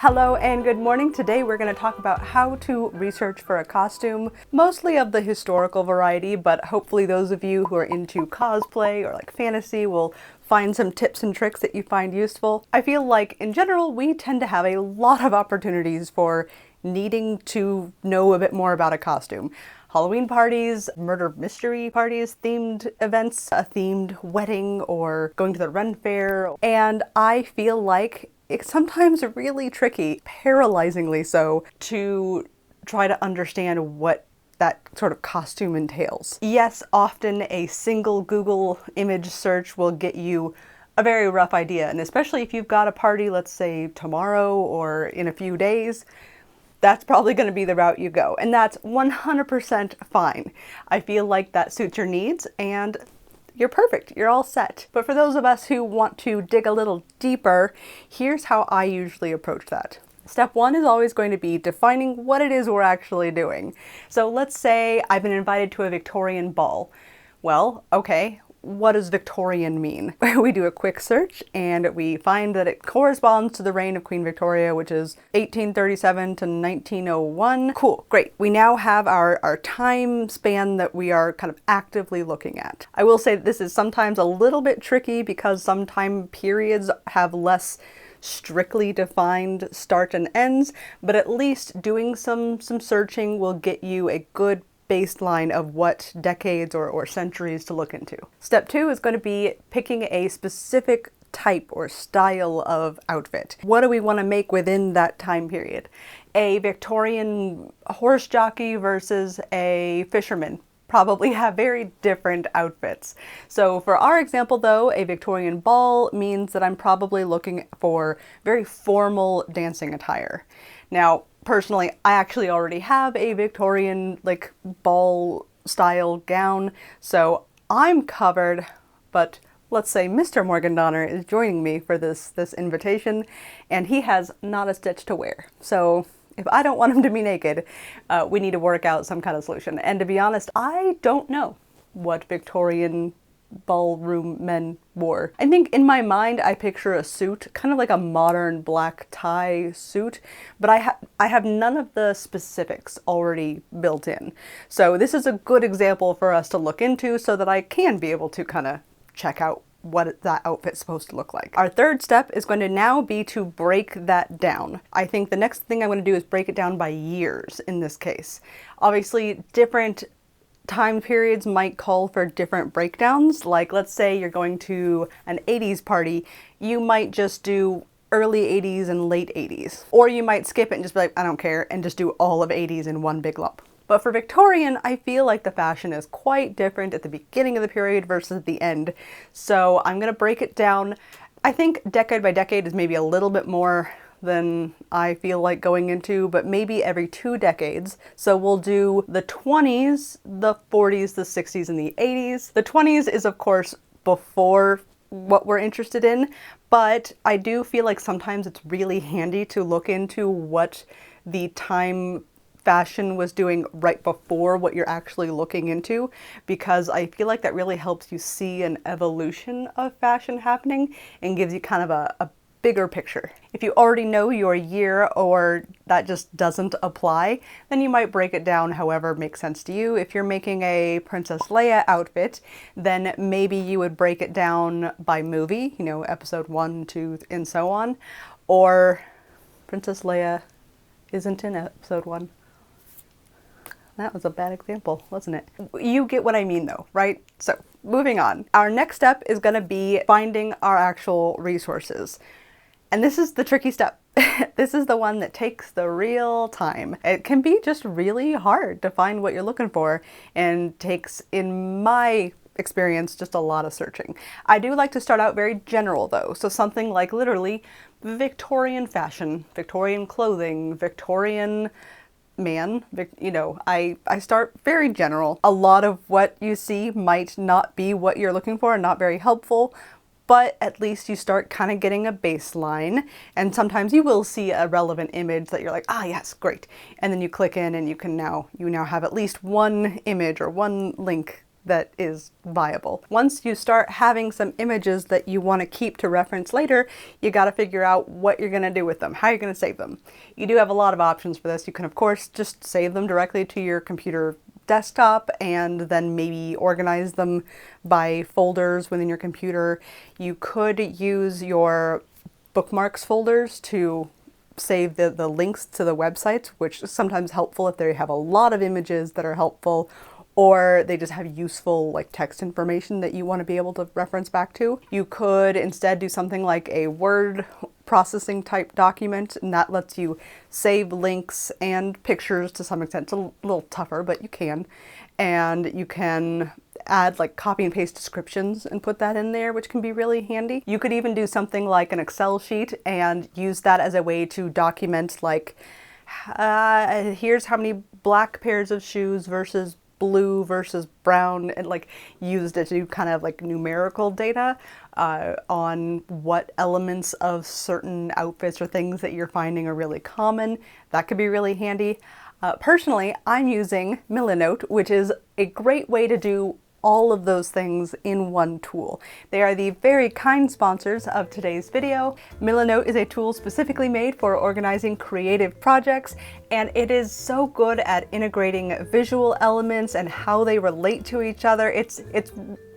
Hello and good morning. Today we're going to talk about how to research for a costume, mostly of the historical variety, but hopefully those of you who are into cosplay or like fantasy will find some tips and tricks that you find useful. I feel like in general we tend to have a lot of opportunities for needing to know a bit more about a costume. Halloween parties, murder mystery parties, themed events, a themed wedding, or going to the Ren Fair. And I feel like it's sometimes really tricky, paralyzingly so, to try to understand what that sort of costume entails. Yes, often a single Google image search will get you a very rough idea, and especially if you've got a party, let's say tomorrow or in a few days, that's probably going to be the route you go, and that's 100% fine. I feel like that suits your needs and you're perfect, you're all set. But for those of us who want to dig a little deeper, here's how I usually approach that. Step one is always going to be defining what it is we're actually doing. So let's say I've been invited to a Victorian ball. Well, okay, what does Victorian mean? We do a quick search and we find that it corresponds to the reign of Queen Victoria, which is 1837 to 1901. Cool, great. We now have our time span that we are kind of actively looking at. I will say that this is sometimes a little bit tricky because some time periods have less strictly defined start and ends, but at least doing some searching will get you a good baseline of what decades or centuries to look into. Step two is going to be picking a specific type or style of outfit. What do we want to make within that time period? A Victorian horse jockey versus a fisherman probably have very different outfits. So for our example though, a Victorian ball means that I'm probably looking for very formal dancing attire. Now, personally, I actually already have a Victorian like ball style gown, so I'm covered, but let's say Mr. Morgan Donner is joining me for this invitation and he has not a stitch to wear. So if I don't want him to be naked, we need to work out some kind of solution. And to be honest, I don't know what Victorian ballroom men wore. I think in my mind I picture a suit, kind of like a modern black tie suit, but I have none of the specifics already built in. So this is a good example for us to look into so that I can be able to kind of check out what that outfit's supposed to look like. Our third step is going to now be to break that down. I think the next thing I'm going to do is break it down by years in this case. Obviously, different time periods might call for different breakdowns. Like let's say you're going to an 80s party, you might just do early 80s and late 80s. Or you might skip it and just be like, I don't care, and just do all of 80s in one big lump. But for Victorian, I feel like the fashion is quite different at the beginning of the period versus the end. So I'm gonna break it down. I think decade by decade is maybe a little bit more than I feel like going into, but maybe every 2 decades. So we'll do the 20s, the 40s, the 60s, and the 80s. The 20s is of course before what we're interested in, but I do feel like sometimes it's really handy to look into what the time fashion was doing right before what you're actually looking into, because I feel like that really helps you see an evolution of fashion happening and gives you kind of a bigger picture. If you already know your year or that just doesn't apply, then you might break it down however makes sense to you. If you're making a Princess Leia outfit, then maybe you would break it down by movie, you know, episode 1, 2, and so on. Or Princess Leia isn't in episode 1. That was a bad example, wasn't it? You get what I mean though, right? So moving on. Our next step is going to be finding our actual resources. And this is the tricky step. This is the one that takes the real time. It can be just really hard to find what you're looking for and takes, in my experience, just a lot of searching. I do like to start out very general though. So something like literally Victorian fashion, Victorian clothing, Victorian man, you know, I start very general. A lot of what you see might not be what you're looking for and not very helpful, but at least you start kind of getting a baseline, and sometimes you will see a relevant image that you're like, ah yes, great. And then you click in and you now have at least one image or one link that is viable. Once you start having some images that you want to keep to reference later, you got to figure out what you're going to do with them, how you're going to save them. You do have a lot of options for this. You can, of course, just save them directly to your computer desktop and then maybe organize them by folders within your computer. You could use your bookmarks folders to save the links to the websites, which is sometimes helpful if they have a lot of images that are helpful, or they just have useful like text information that you want to be able to reference back to. You could instead do something like a word processing type document, and that lets you save links and pictures to some extent. It's a little tougher, but you can. And you can add like copy and paste descriptions and put that in there, which can be really handy. You could even do something like an Excel sheet and use that as a way to document like, here's how many black pairs of shoes versus blue versus brown, and like used it to do kind of like numerical data on what elements of certain outfits or things that you're finding are really common. That could be really handy. Personally, I'm using Milanote, which is a great way to do all of those things in one tool. They are the very kind sponsors of today's video. Milanote is a tool specifically made for organizing creative projects, and it is so good at integrating visual elements and how they relate to each other. It's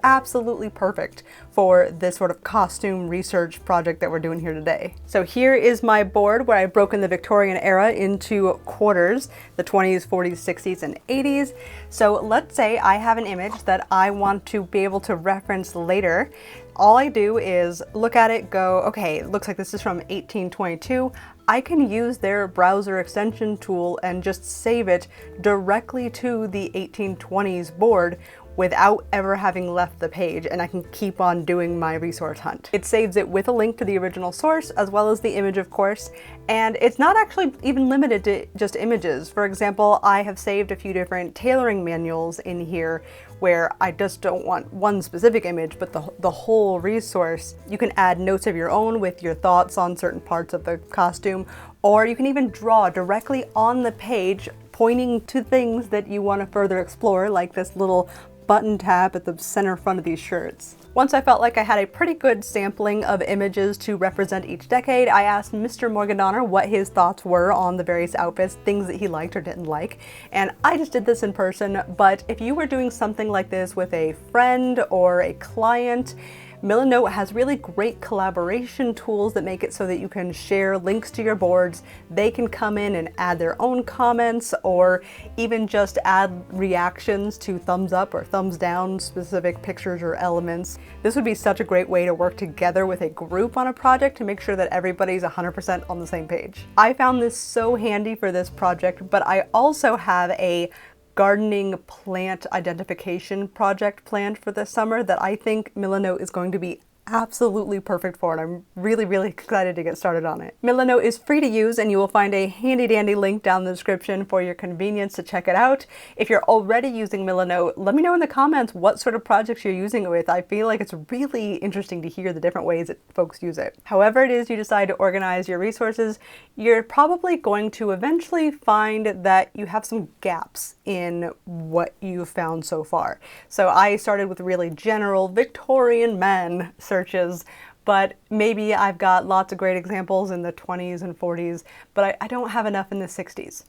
absolutely perfect for this sort of costume research project that we're doing here today. So here is my board where I've broken the Victorian era into quarters, the 20s, 40s, 60s, and 80s. So let's say I have an image that I want to be able to reference later. All I do is look at it, go, okay, it looks like this is from 1822. I can use their browser extension tool and just save it directly to the 1820s board without ever having left the page, and I can keep on doing my resource hunt. It saves it with a link to the original source as well as the image, of course, and it's not actually even limited to just images. For example, I have saved a few different tailoring manuals in here where I just don't want one specific image, but the whole resource. You can add notes of your own with your thoughts on certain parts of the costume, or you can even draw directly on the page pointing to things that you want to further explore, like this little button tab at the center front of these shirts. Once I felt like I had a pretty good sampling of images to represent each decade, I asked Mr. Morgandonner what his thoughts were on the various outfits, things that he liked or didn't like, and I just did this in person. But if you were doing something like this with a friend or a client, Milanote has really great collaboration tools that make it so that you can share links to your boards. They can come in and add their own comments, or even just add reactions to thumbs up or thumbs down specific pictures or elements. This would be such a great way to work together with a group on a project to make sure that everybody's 100% on the same page. I found this so handy for this project, but I also have a gardening plant identification project planned for this summer that I think Milanote is going to be absolutely perfect for, and I'm really, really excited to get started on it. Milanote is free to use, and you will find a handy dandy link down the description for your convenience to check it out. If you're already using Milanote, let me know in the comments what sort of projects you're using it with. I feel like it's really interesting to hear the different ways that folks use it. However it is you decide to organize your resources, you're probably going to eventually find that you have some gaps in what you've found so far. So I started with really general Victorian men searches, but maybe I've got lots of great examples in the 20s and 40s, but I don't have enough in the 60s.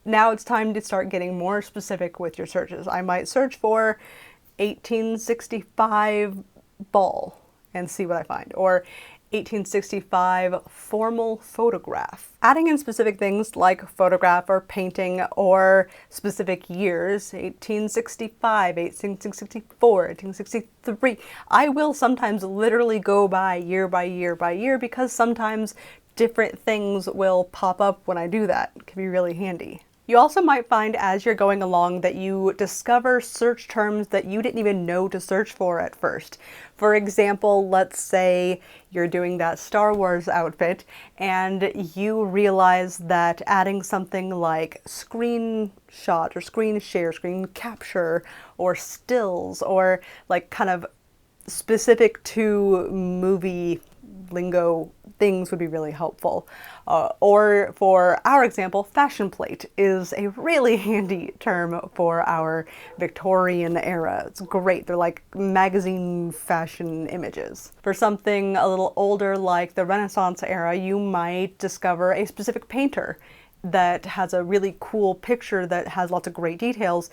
Now it's time to start getting more specific with your searches. I might search for 1865 ball and see what I find, or 1865 formal photograph. Adding in specific things like photograph or painting or specific years, 1865, 1864, 1863. I will sometimes literally go by year by year by year because sometimes different things will pop up when I do that. It can be really handy. You also might find as you're going along that you discover search terms that you didn't even know to search for at first. For example, let's say you're doing that Star Wars outfit and you realize that adding something like screenshot or screen share, screen capture, or stills, or like kind of specific to movie lingo things would be really helpful. Or for our example, fashion plate is a really handy term for our Victorian era. It's great. They're like magazine fashion images. For something a little older like the Renaissance era, you might discover a specific painter that has a really cool picture that has lots of great details.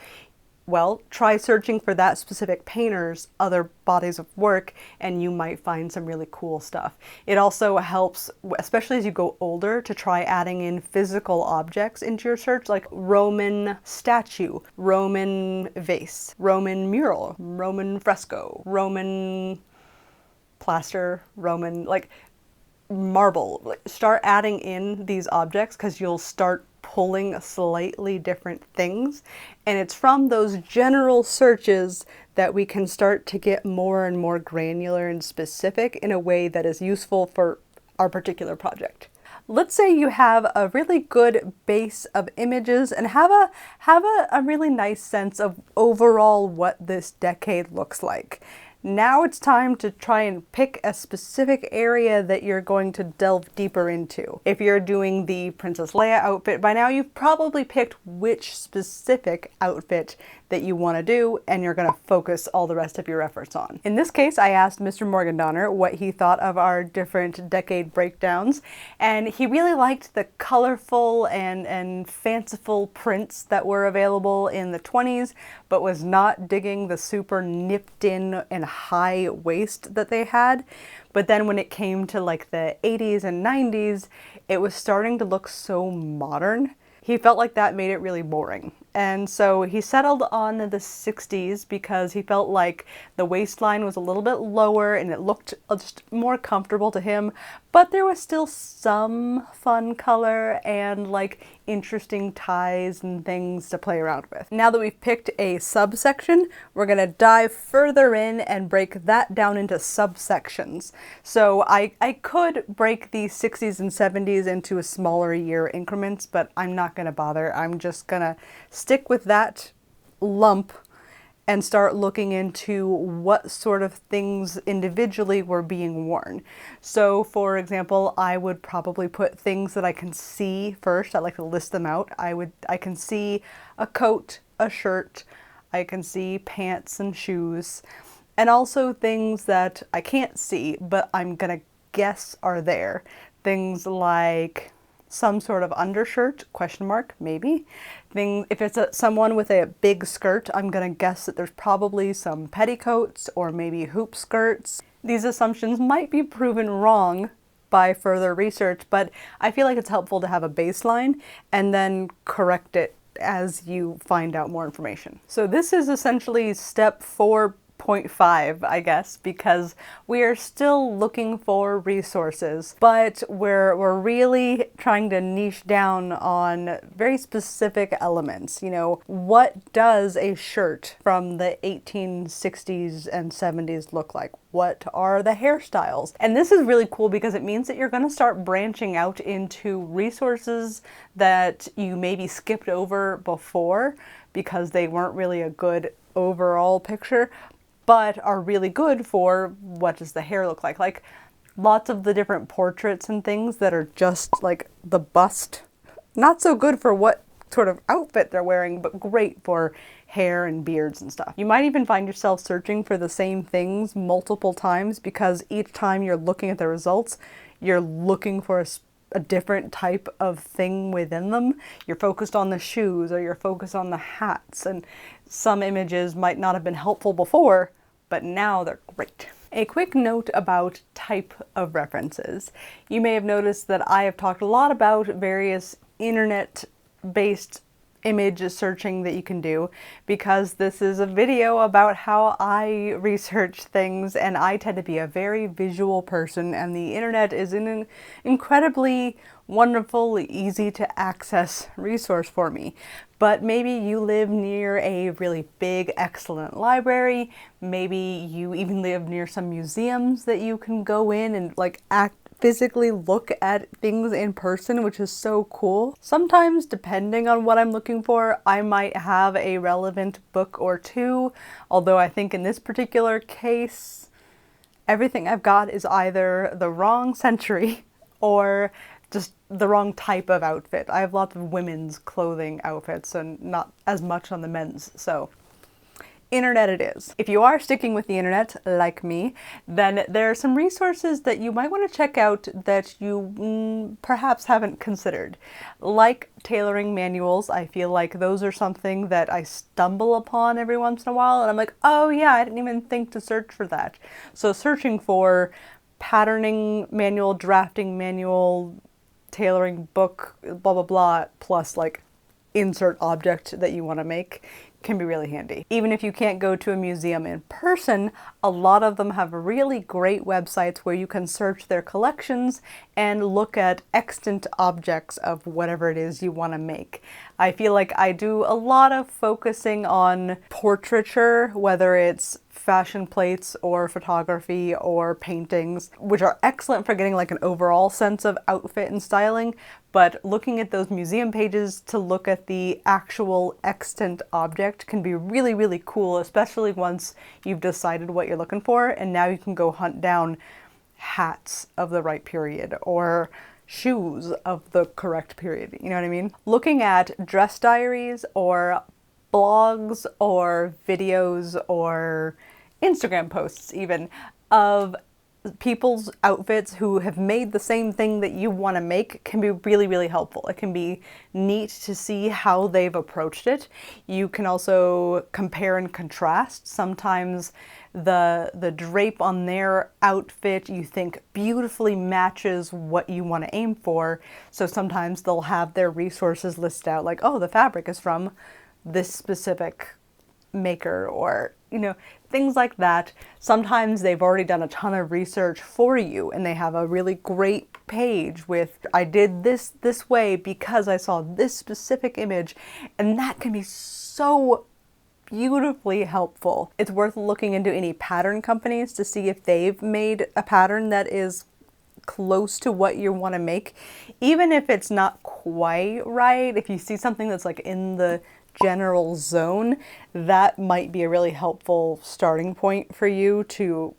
Well, try searching for that specific painter's other bodies of work and you might find some really cool stuff. It also helps, especially as you go older, to try adding in physical objects into your search, like Roman statue, Roman vase, Roman mural, Roman fresco, Roman plaster, Roman, like marble. Like, start adding in these objects because you'll start pulling slightly different things, and it's from those general searches that we can start to get more and more granular and specific in a way that is useful for our particular project. Let's say you have a really good base of images and have a really nice sense of overall what this decade looks like. Now it's time to try and pick a specific area that you're going to delve deeper into. If you're doing the Princess Leia outfit, by now you've probably picked which specific outfit that you want to do, and you're going to focus all the rest of your efforts on. In this case, I asked Mr. Morgendonner what he thought of our different decade breakdowns, and he really liked the colorful and fanciful prints that were available in the 20s, but was not digging the super nipped in and high waist that they had. But then when it came to like the 80s and 90s, it was starting to look so modern. He felt like that made it really boring. And so he settled on the 60s because he felt like the waistline was a little bit lower and it looked just more comfortable to him, but there was still some fun color and like interesting ties and things to play around with. Now that we've picked a subsection, we're gonna dive further in and break that down into subsections. So I could break the 60s and 70s into a smaller year increments, but I'm not gonna bother. I'm just gonna stick with that lump and start looking into what sort of things individually were being worn. So for example, I would probably put things that I can see first. I like to list them out. I can see a coat, a shirt, I can see pants and shoes, and also things that I can't see, but I'm gonna guess are there. Things like some sort of undershirt, question mark, maybe. If it's someone with a big skirt, I'm gonna guess that there's probably some petticoats or maybe hoop skirts. These assumptions might be proven wrong by further research, but I feel like it's helpful to have a baseline and then correct it as you find out more information. So this is essentially step 4.5, I guess, because we are still looking for resources, but we're really trying to niche down on very specific elements. You know, what does a shirt from the 1860s and 70s look like? What are the hairstyles? And this is really cool because it means that you're going to start branching out into resources that you maybe skipped over before because they weren't really a good overall picture, but are really good for what does the hair look like. Like lots of the different portraits and things that are just like the bust. Not so good for what sort of outfit they're wearing, but great for hair and beards and stuff. You might even find yourself searching for the same things multiple times because each time you're looking at the results, you're looking for a different type of thing within them. You're focused on the shoes or you're focused on the hats, and some images might not have been helpful before, but now they're great. A quick note about type of references. You may have noticed that I have talked a lot about various internet-based image searching that you can do because this is a video about how I research things, and I tend to be a very visual person, and the internet is an incredibly wonderful, easy to access resource for me. But maybe you live near a really big, excellent library. Maybe you even live near some museums that you can go in and like physically look at things in person, which is so cool. Sometimes, depending on what I'm looking for, I might have a relevant book or two, although I think in this particular case, Everything I've got is either the wrong century or just the wrong type of outfit. I have lots of women's clothing outfits and not as much on the men's, so internet it is. If you are sticking with the internet, like me, then there are some resources that you might want to check out that you perhaps haven't considered. Like tailoring manuals, I feel like those are something that I stumble upon every once in a while, and I'm like, oh yeah, I didn't even think to search for that. So searching for patterning manual, drafting manual, tailoring book, blah blah blah, plus like insert object that you want to make can be really handy. Even if you can't go to a museum in person, a lot of them have really great websites where you can search their collections and look at extant objects of whatever it is you want to make. I feel like I do a lot of focusing on portraiture, whether it's fashion plates or photography or paintings, which are excellent for getting like an overall sense of outfit and styling, but looking at those museum pages to look at the actual extant object can be really, really cool, especially once you've decided what you're looking for, and now you can go hunt down hats of the right period or shoes of the correct period, you know what I mean? Looking at dress diaries or blogs or videos or Instagram posts even of people's outfits who have made the same thing that you want to make can be really, really helpful. It can be neat to see how they've approached it. You can also compare and contrast. Sometimes the drape on their outfit you think beautifully matches what you want to aim for. So sometimes they'll have their resources listed out like, oh, the fabric is from this specific maker, or you know, things like that. Sometimes they've already done a ton of research for you and they have a really great page with, I did this way because I saw this specific image, and that can be so beautifully helpful. It's worth looking into any pattern companies to see if they've made a pattern that is close to what you want to make. Even if it's not quite right, if you see something that's like in the general zone, that might be a really helpful starting point for you to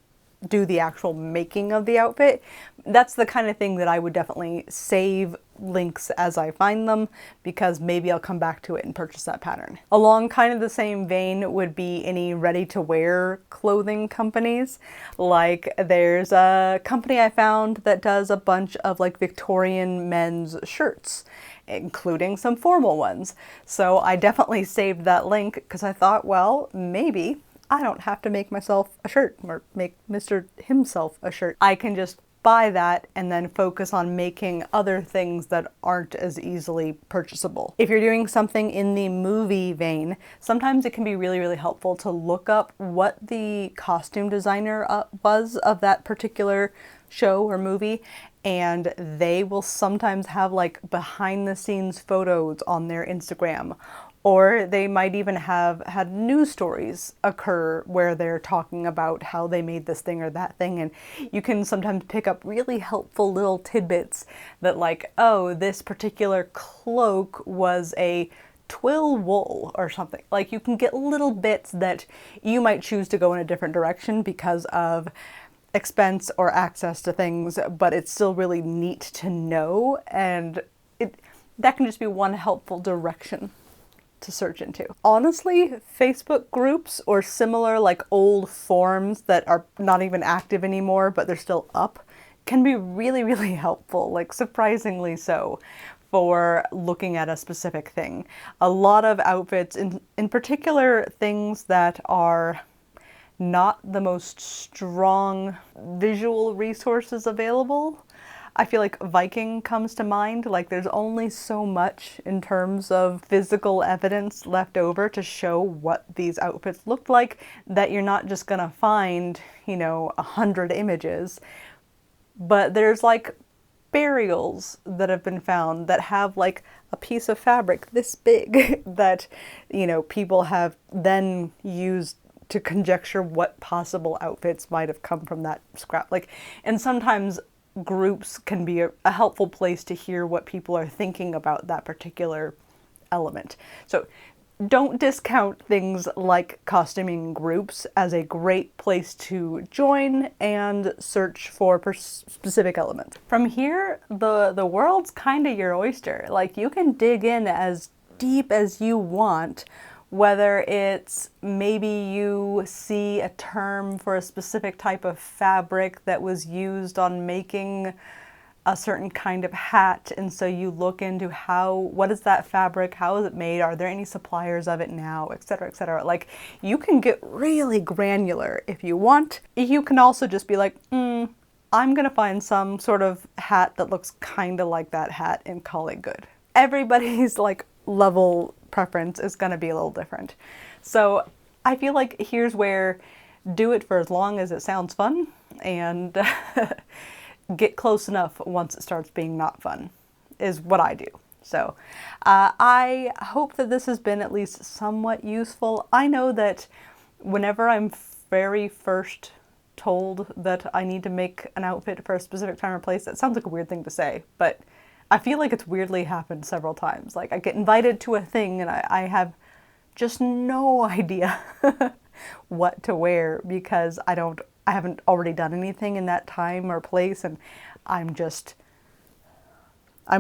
do the actual making of the outfit. That's the kind of thing that I would definitely save links as I find them, because maybe I'll come back to it and purchase that pattern. Along kind of the same vein would be any ready-to-wear clothing companies. Like there's a company I found that does a bunch of like Victorian men's shirts, including some formal ones. So I definitely saved that link because I thought, well, maybe I don't have to make myself a shirt or make Mr. himself a shirt. I can just buy that and then focus on making other things that aren't as easily purchasable. If you're doing something in the movie vein, sometimes it can be really, really helpful to look up what the costume designer was of that particular show or movie, and they will sometimes have like behind the scenes photos on their Instagram. Or they might even have had news stories occur where they're talking about how they made this thing or that thing. And you can sometimes pick up really helpful little tidbits that like, oh, this particular cloak was a twill wool or something. Like you can get little bits that you might choose to go in a different direction because of expense or access to things, but it's still really neat to know. And that can just be one helpful direction to search into. Honestly, Facebook groups or similar like old forums that are not even active anymore, but they're still up, can be really, really helpful, like surprisingly so, for looking at a specific thing. A lot of outfits, in particular things that are not the most strong visual resources available. I feel like Viking comes to mind. Like there's only so much in terms of physical evidence left over to show what these outfits looked like, that you're not just gonna find, 100 images. But there's like burials that have been found that have like a piece of fabric this big that, people have then used to conjecture what possible outfits might have come from that scrap. And sometimes groups can be a helpful place to hear what people are thinking about that particular element. So don't discount things like costuming groups as a great place to join and search for specific elements. From here, the world's kind of your oyster. Like, you can dig in as deep as you want, whether it's maybe you see a term for a specific type of fabric that was used on making a certain kind of hat, and so you look into what is that fabric, how is it made, are there any suppliers of it now, etc., etc. Like, you can get really granular if you want. You can also just be like, I'm gonna find some sort of hat that looks kind of like that hat and call it good. Everybody's like level preference is gonna be a little different. So I feel like here's where do it for as long as it sounds fun, and get close enough once it starts being not fun, is what I do. So I hope that this has been at least somewhat useful. I know that whenever I'm very first told that I need to make an outfit for a specific time or place, that sounds like a weird thing to say, but I feel like it's weirdly happened several times. Like, I get invited to a thing and I have just no idea what to wear because I haven't already done anything in that time or place, and I'm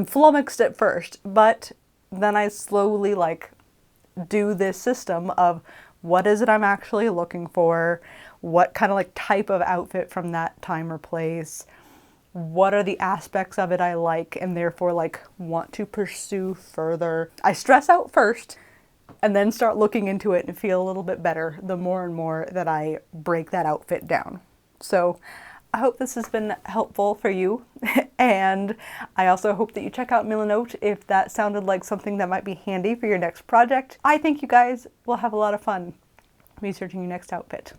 flummoxed at first, but then I slowly like do this system of what is it I'm actually looking for, what kind of like type of outfit from that time or place, what are the aspects of it I like and therefore like want to pursue further. I stress out first and then start looking into it and feel a little bit better the more and more that I break that outfit down. So I hope this has been helpful for you, and I also hope that you check out Milanote if that sounded like something that might be handy for your next project. I think you guys will have a lot of fun researching your next outfit.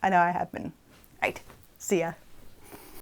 I know I have been. Right, see ya.